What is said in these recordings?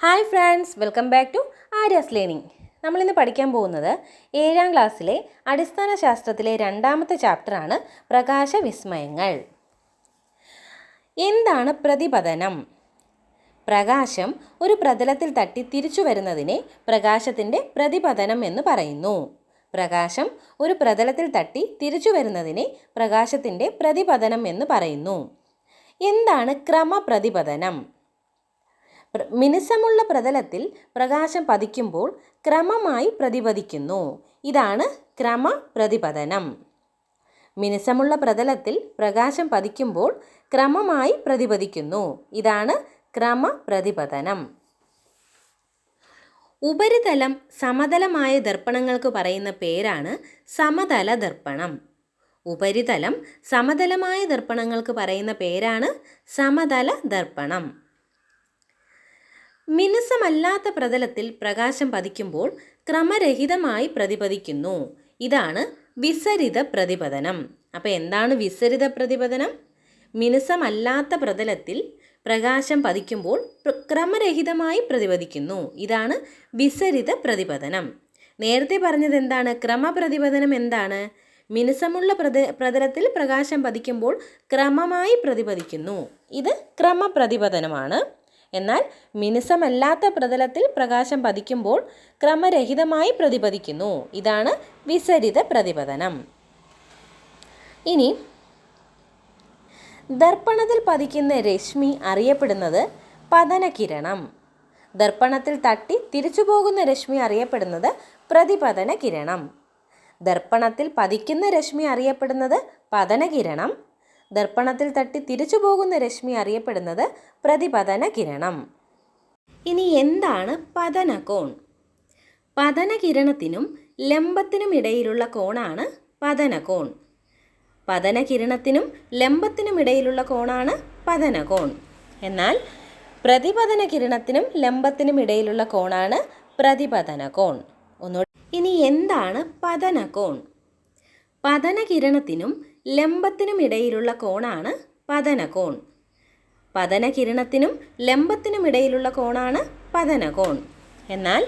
Hi friends, welcome back to Arya's learning. നമ്മളിന്ന് പഠിക്കാൻ പോകുന്നത് 7ാം ക്ലാസ്സിലെ അടിസ്ഥാന ശാസ്ത്രത്തിലെ 2ാമത്തെ ചാപ്റ്ററാണ് പ്രകാശവിസ്മയങ്ങൾ. എന്താണ് പ്രതിപതനം? പ്രകാശം ഒരു പ്രതലത്തിൽ തട്ടി തിരിച്ചു വരുന്നതിനെ പ്രകാശത്തിൻ്റെ പ്രതിപതനം എന്ന് പറയുന്നു. പ്രകാശം ഒരു പ്രതലത്തിൽ തട്ടി തിരിച്ചു വരുന്നതിനെ പ്രകാശത്തിൻ്റെ പ്രതിപതനം എന്ന് പറയുന്നു. എന്താണ് ക്രമപ്രതിപതനം? മിനുസമുള്ള പ്രതലത്തിൽ പ്രകാശം പതിക്കുമ്പോൾ ക്രമമായി പ്രതിപദിക്കുന്നു. ഇതാണ് ക്രമപ്രതിപതനം. മിനുസമുള്ള പ്രതലത്തിൽ പ്രകാശം പതിക്കുമ്പോൾ ക്രമമായി പ്രതിപദിക്കുന്നു. ഇതാണ് ക്രമപ്രതിപതനം. ഉപരിതലം സമതലമായ ദർപ്പണങ്ങൾക്ക് പറയുന്ന പേരാണ് സമതല ദർപ്പണം. ഉപരിതലം സമതലമായ ദർപ്പണങ്ങൾക്ക് പറയുന്ന പേരാണ് സമതല ദർപ്പണം. മിനുസമല്ലാത്ത പ്രതലത്തിൽ പ്രകാശം പതിക്കുമ്പോൾ ക്രമരഹിതമായി പ്രതിപദിക്കുന്നു. ഇതാണ് വിസരിത പ്രതിപതനം. അപ്പോൾ എന്താണ് വിസരിത പ്രതിപതനം? മിനുസമല്ലാത്ത പ്രതലത്തിൽ പ്രകാശം പതിക്കുമ്പോൾ ക്രമരഹിതമായി പ്രതിപദിക്കുന്നു. ഇതാണ് വിസരിത പ്രതിപതനം. നേരത്തെ പറഞ്ഞത് എന്താണ്? ക്രമപ്രതിപതനം എന്താണ്? മിനുസമുള്ള പ്രതലത്തിൽ പ്രകാശം പതിക്കുമ്പോൾ ക്രമമായി പ്രതിപദിക്കുന്നു. ഇത് ക്രമപ്രതിപതനമാണ്. എന്നാൽ മിനുസമല്ലാത്ത പ്രതലത്തിൽ പ്രകാശം പതിക്കുമ്പോൾ ക്രമരഹിതമായി പ്രതിപദിക്കുന്നു. ഇതാണ് വിസരിത പ്രതിപതനം. ഇനി ദർപ്പണത്തിൽ പതിക്കുന്ന രശ്മി അറിയപ്പെടുന്നത് പതനകിരണം. ദർപ്പണത്തിൽ തട്ടി തിരിച്ചു പോകുന്ന രശ്മി അറിയപ്പെടുന്നത് പ്രതിപതന കിരണം. ദർപ്പണത്തിൽ പതിക്കുന്ന രശ്മി അറിയപ്പെടുന്നത് പതനകിരണം. ദർപ്പണത്തിൽ തട്ടി തിരിച്ചു പോകുന്ന രശ്മി അറിയപ്പെടുന്നത് പ്രതിപതന കിരണം. ഇനി എന്താണ് പതനകോൺ? പതനകിരണത്തിനും ലംബത്തിനും ഇടയിലുള്ള കോണാണ് പതനകോൺ. പതനകിരണത്തിനും ലംബത്തിനും ഇടയിലുള്ള കോണാണ് പതനകോൺ. എന്നാൽ പ്രതിപതന കിരണത്തിനും ലംബത്തിനും ഇടയിലുള്ള കോണാണ് പ്രതിപതനകോൺ. ഇനി എന്താണ് പതനകോൺ? പതനകിരണത്തിനും ലംബത്തിനും ഇടയിലുള്ള കോണാണ് പതനകോൺ. പതനകിരണത്തിനും ലംബത്തിനും ഇടയിലുള്ള കോണാണ് പതനകോൺ. എന്നാൽ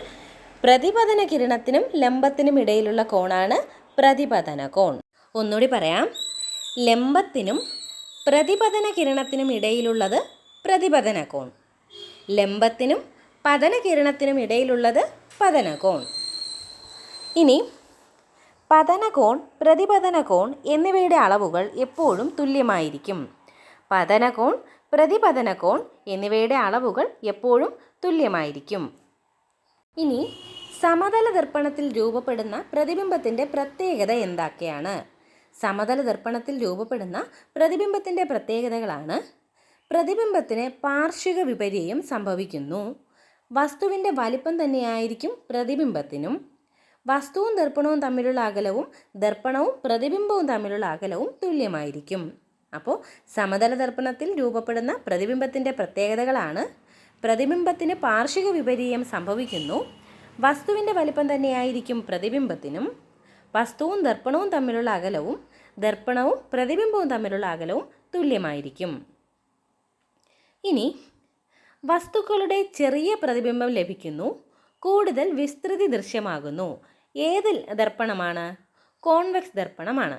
പ്രതിപതന കിരണത്തിനും ലംബത്തിനും ഇടയിലുള്ള കോണാണ് പ്രതിപതനകോൺ. ഒന്നുകൂടി പറയാം. ലംബത്തിനും പ്രതിപതന കിരണത്തിനും ഇടയിലുള്ളത് പ്രതിപതനകോൺ. ലംബത്തിനും പതനകിരണത്തിനും ഇടയിലുള്ളത് പതനകോൺ. ഇനി പതനകോൺ, പ്രതിപതനകോൺ എന്നിവയുടെ അളവുകൾ എപ്പോഴും തുല്യമായിരിക്കും. പതനകോൺ, പ്രതിപതനകോൺ എന്നിവയുടെ അളവുകൾ എപ്പോഴും തുല്യമായിരിക്കും. ഇനി സമതല ദർപ്പണത്തിൽ രൂപപ്പെടുന്ന പ്രതിബിംബത്തിൻ്റെ പ്രത്യേകത എന്തൊക്കെയാണ്? സമതല ദർപ്പണത്തിൽ രൂപപ്പെടുന്ന പ്രതിബിംബത്തിൻ്റെ പ്രത്യേകതകളാണ്: പ്രതിബിംബത്തിന് പാർശ്വിക വിപര്യം സംഭവിക്കുന്നു. വസ്തുവിൻ്റെ വലിപ്പം തന്നെയായിരിക്കും പ്രതിബിംബത്തിനും. വസ്തുവും ദർപ്പണവും തമ്മിലുള്ള അകലവും ദർപ്പണവും പ്രതിബിംബവും തമ്മിലുള്ള അകലവും തുല്യമായിരിക്കും. അപ്പോൾ സമതല ദർപ്പണത്തിൽ രൂപപ്പെടുന്ന പ്രതിബിംബത്തിൻ്റെ പ്രത്യേകതകളാണ്: പ്രതിബിംബത്തിന് പാർശ്വിക വിപര്യം സംഭവിക്കുന്നു. വസ്തുവിൻ്റെ വലിപ്പം തന്നെയായിരിക്കും പ്രതിബിംബത്തിനും. വസ്തുവും ദർപ്പണവും തമ്മിലുള്ള അകലവും ദർപ്പണവും പ്രതിബിംബവും തമ്മിലുള്ള അകലവും തുല്യമായിരിക്കും. ഇനി വസ്തുക്കളുടെ ചെറിയ പ്രതിബിംബം ലഭിക്കുന്നു. കൂടുതൽ വിസ്തൃതി ദൃശ്യമാകുന്നു. ഏത് ദർപ്പണമാണ്? കോൺവെക്സ് ദർപ്പണമാണ്.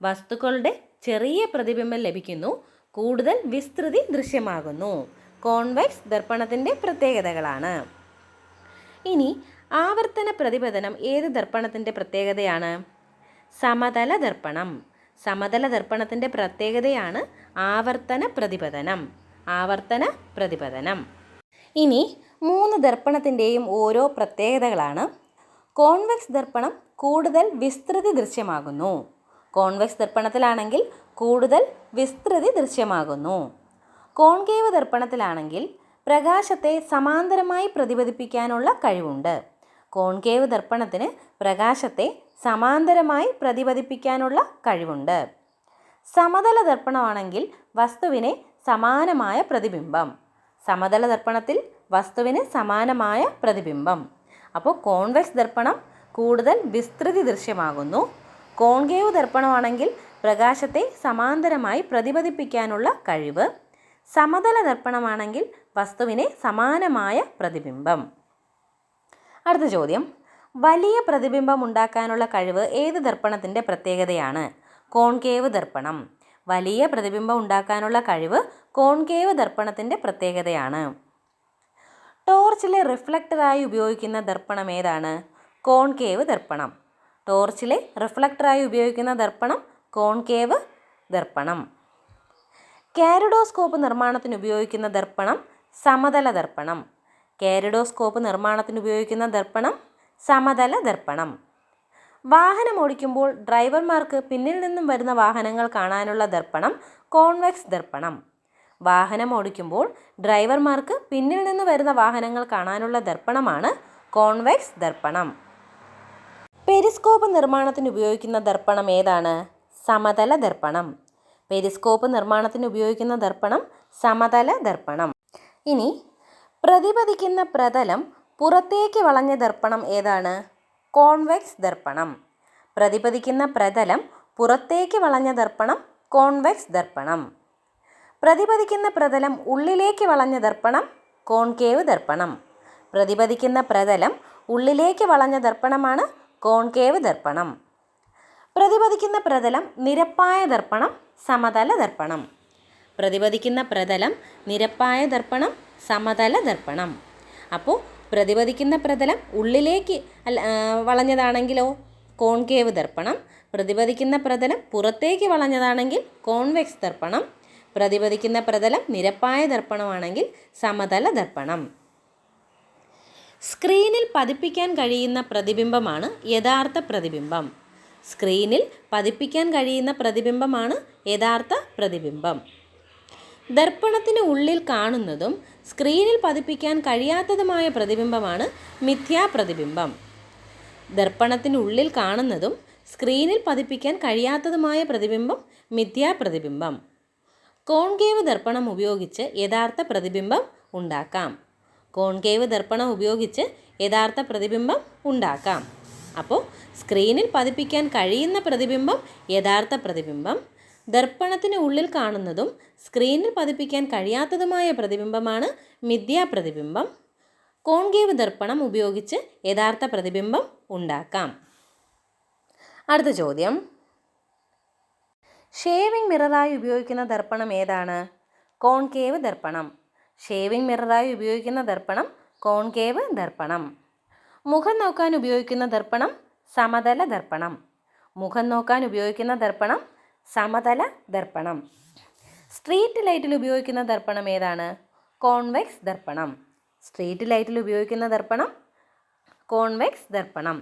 വസ്തുക്കളുടെ ചെറിയ പ്രതിബിംബം ലഭിക്കുന്നു. കൂടുതൽ വിസ്തൃതി ദൃശ്യമാകുന്നു. കോൺവെക്സ് ദർപ്പണത്തിൻ്റെ പ്രത്യേകതകളാണ്. ഇനി ആവർത്തന പ്രതിപതനം ഏത് ദർപ്പണത്തിൻ്റെ പ്രത്യേകതയാണ്? സമതല ദർപ്പണം. സമതല ദർപ്പണത്തിൻ്റെ പ്രത്യേകതയാണ് ആവർത്തന പ്രതിപതനം. ആവർത്തന പ്രതിപതനം. ഇനി 3 ദർപ്പണത്തിൻ്റെയും ഓരോ പ്രത്യേകതകളാണ്. കോൺവെക്സ് ദർപ്പണം കൂടുതൽ വിസ്തൃതി ദൃശ്യമാകുന്നു. കോൺവെക്സ് ദർപ്പണത്തിലാണെങ്കിൽ കൂടുതൽ വിസ്തൃതി ദൃശ്യമാകുന്നു. കോൺകേവ് ദർപ്പണത്തിലാണെങ്കിൽ പ്രകാശത്തെ സമാന്തരമായി പ്രതിപദിപ്പിക്കാനുള്ള കഴിവുണ്ട്. കോൺകേവ് ദർപ്പണത്തിന് പ്രകാശത്തെ സമാന്തരമായി പ്രതിപദിപ്പിക്കാനുള്ള കഴിവുണ്ട്. സമതല ദർപ്പണമാണെങ്കിൽ വസ്തുവിനെ സമാനമായ പ്രതിബിംബം. സമതല ദർപ്പണത്തിൽ വസ്തുവിന് സമാനമായ പ്രതിബിംബം. അപ്പോൾ കോൺവെക്സ് ദർപ്പണം കൂടുതൽ വിസ്തൃതി ദൃശ്യമാകുന്നു. കോൺകേവ് ദർപ്പണമാണെങ്കിൽ പ്രകാശത്തെ സമാന്തരമായി പ്രതിപദിപ്പിക്കാനുള്ള കഴിവ്. സമതല ദർപ്പണമാണെങ്കിൽ വസ്തുവിന് സമാനമായ പ്രതിബിംബം. അടുത്ത ചോദ്യം, വലിയ പ്രതിബിംബം ഉണ്ടാക്കാനുള്ള കഴിവ് ഏത് ദർപ്പണത്തിൻ്റെ പ്രത്യേകതയാണ്? കോൺകേവ് ദർപ്പണം. വലിയ പ്രതിബിംബം ഉണ്ടാക്കാനുള്ള കഴിവ് കോൺകേവ് ദർപ്പണത്തിൻ്റെ പ്രത്യേകതയാണ്. ടോർച്ചിലെ റിഫ്ലക്ടറായി ഉപയോഗിക്കുന്ന ദർപ്പണം ഏതാണ്? കോൺകേവ് ദർപ്പണം. ടോർച്ചിലെ റിഫ്ലക്ടറായി ഉപയോഗിക്കുന്ന ദർപ്പണം കോൺകേവ് ദർപ്പണം. കാരിഡോസ്കോപ്പ് നിർമ്മാണത്തിന് ഉപയോഗിക്കുന്ന ദർപ്പണം സമതല ദർപ്പണം. കാരിഡോസ്കോപ്പ് നിർമ്മാണത്തിന് ഉപയോഗിക്കുന്ന ദർപ്പണം സമതല ദർപ്പണം. വാഹനം ഓടിക്കുമ്പോൾ ഡ്രൈവർമാർക്ക് പിന്നിൽ നിന്നും വരുന്ന വാഹനങ്ങൾ കാണാനുള്ള ദർപ്പണം കോൺവെക്സ് ദർപ്പണം. വാഹനം ഓടിക്കുമ്പോൾ ഡ്രൈവർമാർക്ക് പിന്നിൽ നിന്ന് വരുന്ന വാഹനങ്ങൾ കാണാനുള്ള ദർപ്പണമാണ് കോൺവെക്സ് ദർപ്പണം. പെരിസ്കോപ്പ് നിർമ്മാണത്തിന് ഉപയോഗിക്കുന്ന ദർപ്പണം ഏതാണ്? സമതല ദർപ്പണം. പെരിസ്കോപ്പ് നിർമ്മാണത്തിന് ഉപയോഗിക്കുന്ന ദർപ്പണം സമതല ദർപ്പണം. ഇനി പ്രതിപതിക്കുന്ന പ്രതലം പുറത്തേക്ക് വളഞ്ഞ ദർപ്പണം ഏതാണ്? കോൺവെക്സ് ദർപ്പണം. പ്രതിപതിക്കുന്ന പ്രതലം പുറത്തേക്ക് വളഞ്ഞ ദർപ്പണം കോൺവെക്സ് ദർപ്പണം. പ്രതിപതിക്കുന്ന പ്രതലം ഉള്ളിലേക്ക് വളഞ്ഞ ദർപ്പണം കോൺകേവ് ദർപ്പണം. പ്രതിപതിക്കുന്ന പ്രതലം ഉള്ളിലേക്ക് വളഞ്ഞ ദർപ്പണമാണ് കോൺകേവ് ദർപ്പണം. പ്രതിപതിക്കുന്ന പ്രതലം നിരപ്പായ ദർപ്പണം സമതല ദർപ്പണം. പ്രതിപതിക്കുന്ന പ്രതലം നിരപ്പായ ദർപ്പണം സമതല ദർപ്പണം. അപ്പോൾ പ്രതിപതിക്കുന്ന പ്രതലം ഉള്ളിലേക്ക് വളഞ്ഞതാണെങ്കിലോ കോൺകേവ് ദർപ്പണം. പ്രതിപതിക്കുന്ന പ്രതലം പുറത്തേക്ക് വളഞ്ഞതാണെങ്കിൽ കോൺവെക്സ് ദർപ്പണം. പ്രതിപതിക്കുന്ന പ്രതലം നിരപ്പായ ദർപ്പണമാണെങ്കിൽ സമതല ദർപ്പണം. സ്ക്രീനിൽ പതിപ്പിക്കാൻ കഴിയുന്ന പ്രതിബിംബമാണ് യഥാർത്ഥ പ്രതിബിംബം. സ്ക്രീനിൽ പതിപ്പിക്കാൻ കഴിയുന്ന പ്രതിബിംബമാണ് യഥാർത്ഥ പ്രതിബിംബം. ദർപ്പണത്തിന് ഉള്ളിൽ കാണുന്നതും സ്ക്രീനിൽ പതിപ്പിക്കാൻ കഴിയാത്തതുമായ പ്രതിബിംബമാണ് മിഥ്യാപ്രതിബിംബം. ദർപ്പണത്തിനുള്ളിൽ കാണുന്നതും സ്ക്രീനിൽ പതിപ്പിക്കാൻ കഴിയാത്തതുമായ പ്രതിബിംബം മിഥ്യാപ്രതിബിംബം. കോൺകേവ് ദർപ്പണം ഉപയോഗിച്ച് യഥാർത്ഥ പ്രതിബിംബം ഉണ്ടാക്കാം. കോൺകേവ് ദർപ്പണം ഉപയോഗിച്ച് യഥാർത്ഥ പ്രതിബിംബം ഉണ്ടാക്കാം. അപ്പോൾ സ്ക്രീനിൽ പതിപ്പിക്കാൻ കഴിയുന്ന പ്രതിബിംബം യഥാർത്ഥ പ്രതിബിംബം. ദർപ്പണത്തിന് ഉള്ളിൽ കാണുന്നതും സ്ക്രീനിൽ പതിപ്പിക്കാൻ കഴിയാത്തതുമായ പ്രതിബിംബമാണ് മിഥ്യാപ്രതിബിംബം. കോൺകേവ് ദർപ്പണം ഉപയോഗിച്ച് യഥാർത്ഥ പ്രതിബിംബം ഉണ്ടാക്കാം. അടുത്ത ചോദ്യം, ഷേവിംഗ് മിററായി ഉപയോഗിക്കുന്ന ദർപ്പണം ഏതാണ്? കോൺകേവ് ദർപ്പണം. ഷേവിംഗ് മിററായി ഉപയോഗിക്കുന്ന ദർപ്പണം കോൺകേവ് ദർപ്പണം. മുഖം നോക്കാൻ ഉപയോഗിക്കുന്ന ദർപ്പണം സമതല ദർപ്പണം. മുഖം നോക്കാൻ ഉപയോഗിക്കുന്ന ദർപ്പണം സമതല ദർപ്പണം. സ്ട്രീറ്റ് ലൈറ്റിൽ ഉപയോഗിക്കുന്ന ദർപ്പണം ഏതാണ്? കോൺവെക്സ് ദർപ്പണം. സ്ട്രീറ്റ് ലൈറ്റിൽ ഉപയോഗിക്കുന്ന ദർപ്പണം കോൺവെക്സ് ദർപ്പണം.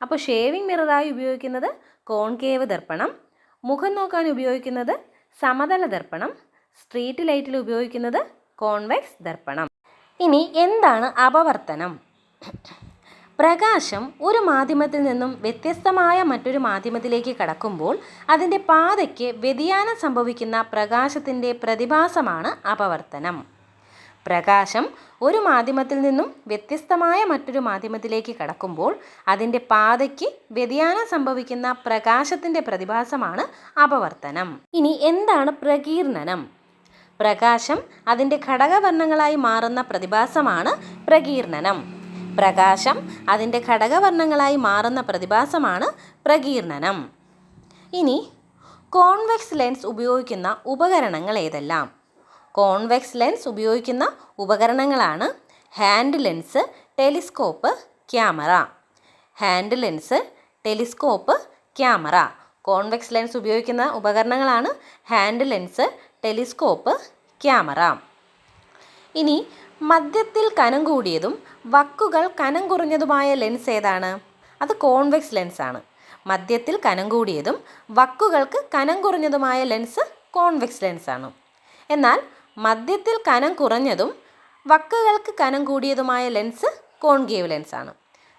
അപ്പോൾ ഷേവിംഗ് മിററായി ഉപയോഗിക്കുന്നത് കോൺകേവ് ദർപ്പണം. മുഖം നോക്കാൻ ഉപയോഗിക്കുന്നത് സമതല ദർപ്പണം. സ്ട്രീറ്റ് ലൈറ്റിൽ ഉപയോഗിക്കുന്നത് കോൺവെക്സ് ദർപ്പണം. ഇനി എന്താണ് അപവർത്തനം? പ്രകാശം ഒരു മാധ്യമത്തിൽ നിന്നും വ്യത്യസ്തമായ മറ്റൊരു മാധ്യമത്തിലേക്ക് കടക്കുമ്പോൾ അതിൻ്റെ പാതയ്ക്ക് വ്യതിയാനം സംഭവിക്കുന്ന പ്രകാശത്തിൻ്റെ പ്രതിഭാസമാണ് അപവർത്തനം. പ്രകാശം ഒരു മാധ്യമത്തിൽ നിന്നും വ്യത്യസ്തമായ മറ്റൊരു മാധ്യമത്തിലേക്ക് കടക്കുമ്പോൾ അതിൻ്റെ പാതയ്ക്ക് വ്യതിയാനം സംഭവിക്കുന്ന പ്രകാശത്തിൻ്റെ പ്രതിഭാസമാണ് അപവർത്തനം. ഇനി എന്താണ് പ്രകീർണനം? പ്രകാശം അതിൻ്റെ ഘടകവർണ്ണങ്ങളായി മാറുന്ന പ്രതിഭാസമാണ് പ്രകീർണനം. പ്രകാശം അതിൻ്റെ ഘടകവർണ്ണങ്ങളായി മാറുന്ന പ്രതിഭാസമാണ് പ്രകീർണനം. ഇനി കോൺവെക്സ് ലെൻസ് ഉപയോഗിക്കുന്ന ഉപകരണങ്ങൾ ഏതെല്ലാം? കോൺവെക്സ് ലെൻസ് ഉപയോഗിക്കുന്ന ഉപകരണങ്ങളാണ് hand lens, telescope, camera. Hand lens, telescope, camera. Convex lens ഉപയോഗിക്കുന്ന ഉപകരണങ്ങളാണ് ഹാൻഡ് ലെൻസ്, ടെലിസ്കോപ്പ്, ക്യാമറ. ഇനി മധ്യത്തിൽ കനം കൂടിയതും വക്കുകൾ കനം കുറഞ്ഞതുമായ ലെൻസ് ഏതാണ്? അത് കോൺവെക്സ് ലെൻസാണ്. മധ്യത്തിൽ കനം കൂടിയതും വക്കുകൾക്ക് കനം കുറഞ്ഞതുമായ ലെൻസ് കോൺവെക്സ് ലെൻസാണ്. എന്നാൽ മധ്യത്തിൽ കനം കുറഞ്ഞതും വക്കുകൾക്ക് കനം കൂടിയതുമായ ലെൻസ് കോൺകേവ് ലെൻസാണ്.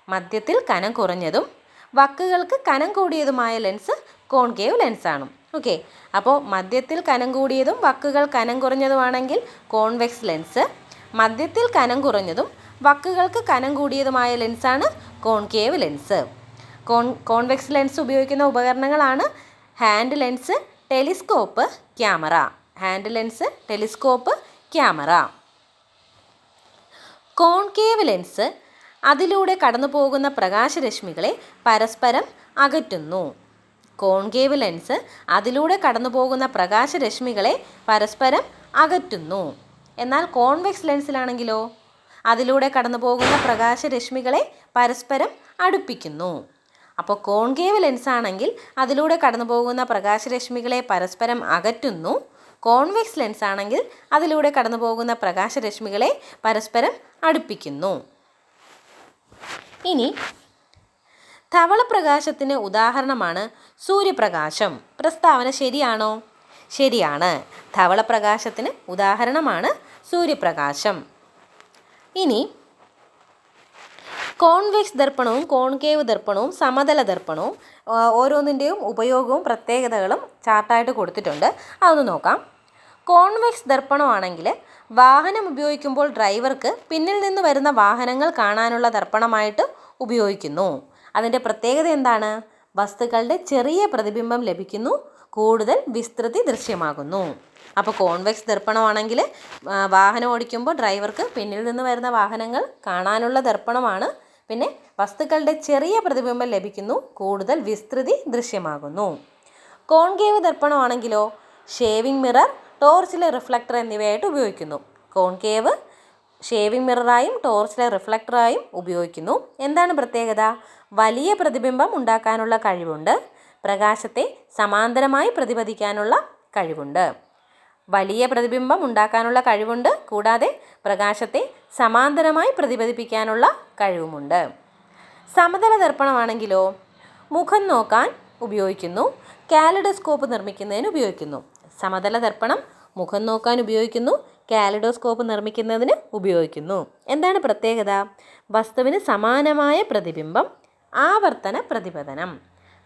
മധ്യത്തിൽ കനം കുറഞ്ഞതും വക്കുകൾക്ക് കനം കൂടിയതുമായ ലെൻസ് കോൺകേവ് ലെൻസാണ്. ഓക്കെ, അപ്പോൾ മധ്യത്തിൽ കനം കൂടിയതും വക്കുകൾ കനം കുറഞ്ഞതുമാണെങ്കിൽ കോൺവെക്സ് ലെൻസ്, മധ്യത്തിൽ കനം കുറഞ്ഞതും വക്കുകൾക്ക് കനം കൂടിയതുമായ ലെൻസാണ് കോൺകേവ് ലെൻസ്. കോൺവെക്സ് ലെൻസ് ഉപയോഗിക്കുന്ന ഉപകരണങ്ങളാണ് hand lens, telescope, camera. Hand lens, telescope, camera. Concave lens അതിലൂടെ കടന്നു പോകുന്ന പ്രകാശരശ്മികളെ പരസ്പരം അകറ്റുന്നു. കോൺകേവ് ലെൻസ് അതിലൂടെ കടന്നു പോകുന്ന പ്രകാശരശ്മികളെ പരസ്പരം അകറ്റുന്നു. എന്നാൽ കോൺവെക്സ് ലെൻസിലാണെങ്കിലോ അതിലൂടെ കടന്നു പോകുന്ന പ്രകാശരശ്മികളെ പരസ്പരം അടുപ്പിക്കുന്നു. അപ്പോൾ കോൺകേവ് ലെൻസ് ആണെങ്കിൽ അതിലൂടെ കടന്നു പോകുന്ന പ്രകാശരശ്മികളെ പരസ്പരം അകറ്റുന്നു. കോൺവെക്സ് ലെൻസ് ആണെങ്കിൽ അതിലൂടെ കടന്നു പോകുന്ന പ്രകാശരശ്മികളെ പരസ്പരം അടുപ്പിക്കുന്നു. ഇനി ധവളപ്രകാശത്തിന് ഉദാഹരണമാണ് സൂര്യപ്രകാശം. പ്രസ്താവന ശരിയാണോ? ശരിയാണ്. ധവളപ്രകാശത്തിന് ഉദാഹരണമാണ് സൂര്യപ്രകാശം. ഇനി കോൺവെക്സ് ദർപ്പണവും കോൺകേവ് ദർപ്പണവും സമതല ദർപ്പണവും ഓരോന്നിൻ്റെയും ഉപയോഗവും പ്രത്യേകതകളും ചാർട്ടായിട്ട് കൊടുത്തിട്ടുണ്ട്. അതൊന്ന് നോക്കാം. കോൺവെക്സ് ദർപ്പണമാണെങ്കിൽ വാഹനം ഉപയോഗിക്കുമ്പോൾ ഡ്രൈവർക്ക് പിന്നിൽ നിന്ന് വരുന്ന വാഹനങ്ങൾ കാണാനുള്ള ദർപ്പണമായിട്ട് ഉപയോഗിക്കുന്നു. അതിൻ്റെ പ്രത്യേകത എന്താണ്? വസ്തുക്കളുടെ ചെറിയ പ്രതിബിംബം ലഭിക്കുന്നു, കൂടുതൽ വിസ്തൃതി ദൃശ്യമാകുന്നു. അപ്പോൾ കോൺവെക്സ് ദർപ്പണമാണെങ്കിൽ വാഹനം ഓടിക്കുമ്പോൾ ഡ്രൈവർക്ക് പിന്നിൽ നിന്ന് വരുന്ന വാഹനങ്ങൾ കാണാനുള്ള ദർപ്പണമാണ്. പിന്നെ വസ്തുക്കളുടെ ചെറിയ പ്രതിബിംബം ലഭിക്കുന്നു, കൂടുതൽ വിസ്തൃതി ദൃശ്യമാകുന്നു. കോൺകേവ് ദർപ്പണമാണെങ്കിലോ ഷേവിംഗ് മിറർ, ടോർച്ചിലെ റിഫ്ലക്ടർ എന്നിവയായിട്ട് ഉപയോഗിക്കുന്നു. കോൺകേവ് ഷേവിംഗ് മിററായും ടോർച്ചിലെ റിഫ്ലക്ടറായും ഉപയോഗിക്കുന്നു. എന്താണ് പ്രത്യേകത? വലിയ പ്രതിബിംബം ഉണ്ടാക്കാനുള്ള കഴിവുണ്ട്. പ്രകാശത്തെ സമാന്തരമായി പ്രതിപദിക്കാനുള്ള കഴിവുണ്ട്. വലിയ പ്രതിബിംബം ഉണ്ടാക്കാനുള്ള കഴിവുണ്ട്, കൂടാതെ പ്രകാശത്തെ സമാന്തരമായി പ്രതിപദിപ്പിക്കാനുള്ള കഴിവുമുണ്ട്. സമതല ദർപ്പണമാണെങ്കിലോ മുഖം നോക്കാൻ ഉപയോഗിക്കുന്നു, കാലിഡോസ്കോപ്പ് നിർമ്മിക്കുന്നതിന് ഉപയോഗിക്കുന്നു. സമതല ദർപ്പണം മുഖം നോക്കാൻ ഉപയോഗിക്കുന്നു, കാലിഡോസ്കോപ്പ് നിർമ്മിക്കുന്നതിന് ഉപയോഗിക്കുന്നു. എന്താണ് പ്രത്യേകത? വസ്തുവിന് സമാനമായ പ്രതിബിംബം, ആവർത്തന പ്രതിപതനം.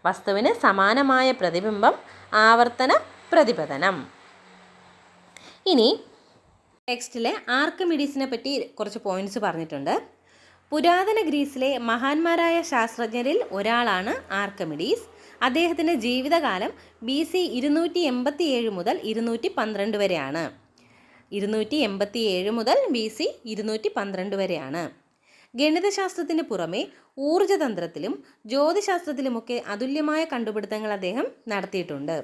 വസ്തുവിന് സമാനമായ പ്രതിബിംബം, ആവർത്തന പ്രതിപതനം. ഇനി ടെക്സ്റ്റിലെ ആർക്കിമിഡീസിനെ പറ്റി കുറച്ച് പോയിന്റ്സ് പറഞ്ഞിട്ടുണ്ട്. പുരാതന ഗ്രീസിലെ മഹാന്മാരായ ശാസ്ത്രജ്ഞരിൽ ഒരാളാണ് ആർക്കിമിഡീസ്. അദ്ദേഹത്തിൻ്റെ ജീവിതകാലം BC 287 മുതൽ 212 വരെയാണ്. 287 മുതൽ BC 212 വരെയാണ്. ഗണിതശാസ്ത്രത്തിന് പുറമെ ഊർജ്ജതന്ത്രത്തിലും ജ്യോതിശാസ്ത്രത്തിലുമൊക്കെ അതുല്യമായ കണ്ടുപിടുത്തങ്ങൾ അദ്ദേഹം നടത്തിയിട്ടുണ്ട്.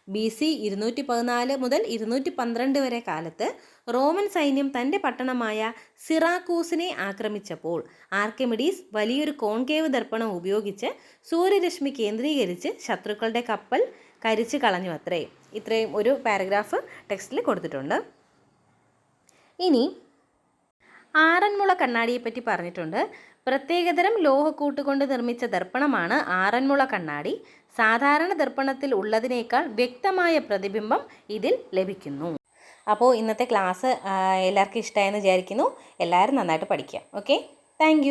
BC 214 മുതൽ 212 വരെ കാലത്ത് റോമൻ സൈന്യം തൻ്റെ പട്ടണമായ സിറാക്കൂസിനെ ആക്രമിച്ചപ്പോൾ ആർക്കിമിഡീസ് വലിയൊരു കോൺകേവ് ദർപ്പണം ഉപയോഗിച്ച് സൂര്യരശ്മി കേന്ദ്രീകരിച്ച് ശത്രുക്കളുടെ കപ്പൽ കരിച്ചു കളഞ്ഞു അത്രേ. ഇത്രയും ഒരു പാരഗ്രാഫ് ടെക്സ്റ്റിൽ കൊടുത്തിട്ടുണ്ട്. ഇനി ആറന്മുള കണ്ണാടിയെപ്പറ്റി പറഞ്ഞിട്ടുണ്ട്. പ്രത്യേകതരം ലോഹക്കൂട്ട് കൊണ്ട് നിർമ്മിച്ച ദർപ്പണമാണ് ആറന്മുള കണ്ണാടി. സാധാരണ ദർപ്പണത്തിൽ ഉള്ളതിനേക്കാൾ വ്യക്തമായ പ്രതിബിംബം ഇതിൽ ലഭിക്കുന്നു. അപ്പോൾ ഇന്നത്തെ ക്ലാസ് എല്ലാവർക്കും ഇഷ്ടമായെന്ന് വിചാരിക്കുന്നു. എല്ലാവരും നന്നായിട്ട് പഠിക്കുക. Okay, thank